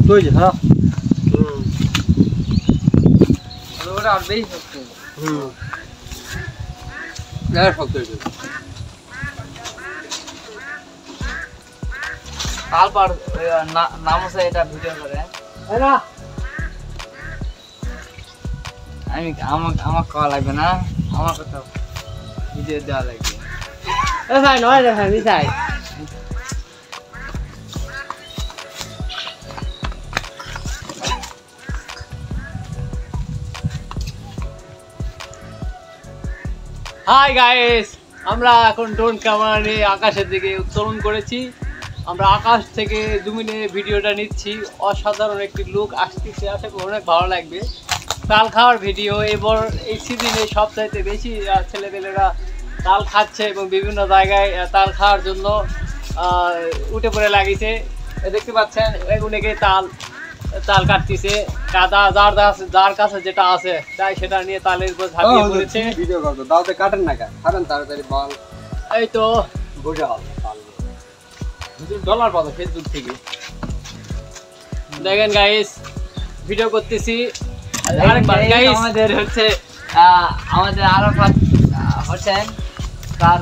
শক্ত হয়েছে হ্যাঁ ওটা আর বেশি শক্ত শক্ত হয়েছে তারপর নামছে এটা ভিডিও করে আমি আমার কল লাগবে না আমার কথা ভিডিও দেওয়া লাগবে ভাই নয় রে ভাই মিশাই হাই গাইস আমরা এখন ড্রোন ক্যামেরা নিয়ে আকাশের দিকে উত্তোলন করেছি আমরা আকাশ থেকে জুমিনে ভিডিওটা নিচ্ছি অসাধারণ একটি লুক আসতেছে আশা করি অনেক ভালো লাগবে তাল খাওয়ার ভিডিও এবার এই সিজনে সবচাইতে বেশি ছেলেপেলেরা তাল খাচ্ছে এবং বিভিন্ন জায়গায় তাল খাওয়ার জন্য উঠে পড়ে লাগিয়েছে দেখতে পাচ্ছেন অনেকে তাল কাটতেছে কাদা যার কাছে যেটা আছে তাই সেটা নিয়ে তালের উপর ঝাঁপিয়ে পড়েছে ভিডিও করব দাওতে কাটেন না কেন খাবেন তাড়াতাড়ি বল এই তো বোঝা $2 পাবো ফেসবুক থেকে দেখেন গাইস ভিডিও করতেছি আরেকবার গাইস আমাদের হচ্ছে আমাদের আরাফাত হোসেন তার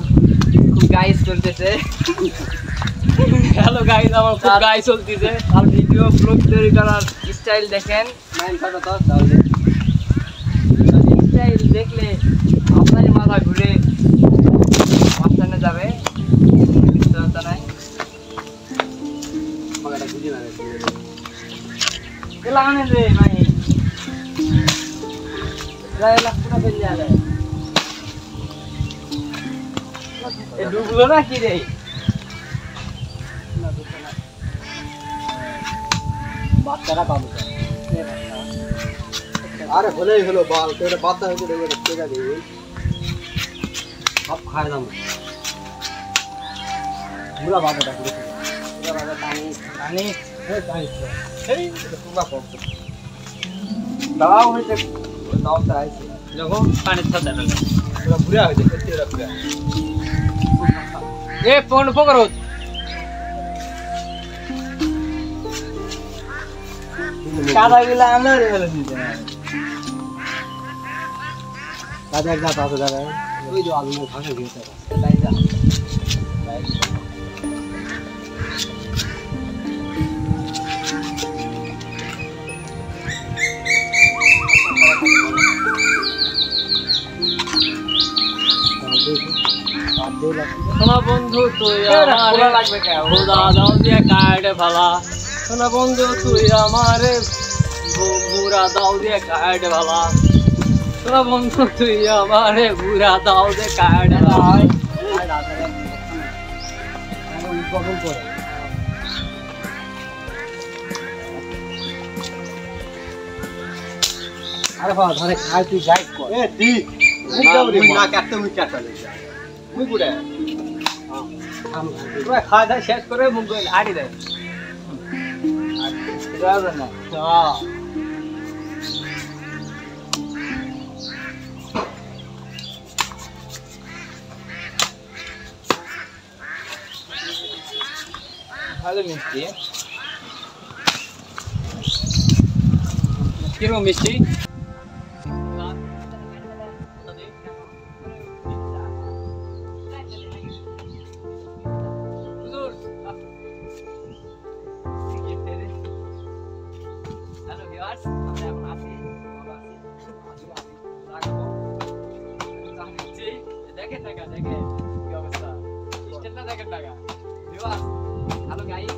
খুব গাইস চলতেছে হ্যালো গাইস আমার খুব গাইস চলতেছে আর ভিডিও ব্লগ তৈরি করার স্টাইল দেখেন নাইন ফাটা তো তাহলে স্টাইল দেখলে আপনারই মাথা ঘুরে মাঝখানে যাবে চিন্তা নাই মাগাটা বুঝি না লাগানে রে ভাই রায়লা পুরো ফেল যাবে এ ডুবলো না কি রে বাচ্চারা পাবো আরে হলেই হলো বল তো এটা বাচ্চা হইতে দেবে টেকা দিবি সব খায় দাম পুরা বাচ্চাটা পুরো পুরা বাচ্চা পানি পানি এই পুরা পড়ছে দাও হইতে দাও চাইছে যখন পানির সাথে লাগে পুরা বুড়া হইতে সত্যি ওরা পুরা এ ফোন পকড়ো কাদা গুলা আমরা রে ফেলে দিতে কাজে এক জাত আছে দাদা ওই যে আলু ভাঙে গিয়েছে লাই যা শোনা বন্ধু তুই পুরো আমারে লাগবে কে খোদা দাও দিয়ে কাটে ভালা শোনা বন্ধু তুই আমারে বুড়া দাও দিয়ে কাটে ভালা শোনা বন্ধু তুই আমারে বুড়া দাও দিয়ে কাটে ভালা উদ্বোধন করে আরে বাবা ধরে খাই তুই গাইড কর এ দি মুই না কাটতে মুই কাটতে মুই গুড়ে পুরো খাওয়া দাওয়া শেষ করে মুখ আড়ি দেয় না ভালো মিষ্টি কিরকম মিষ্টি হ্যালো ভিউয়ার্স আমরা এখন আছি দেখেন টাকা দেখেন কি অবস্থা স্টেটটা দেখেন টাকা ভিউয়ার্স হ্যালো গাইস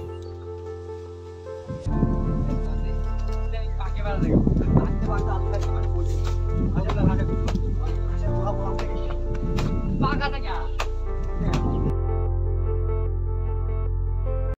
পাকে বাড়া দেখো আসতে পারতে আপনারা সবাই বলছি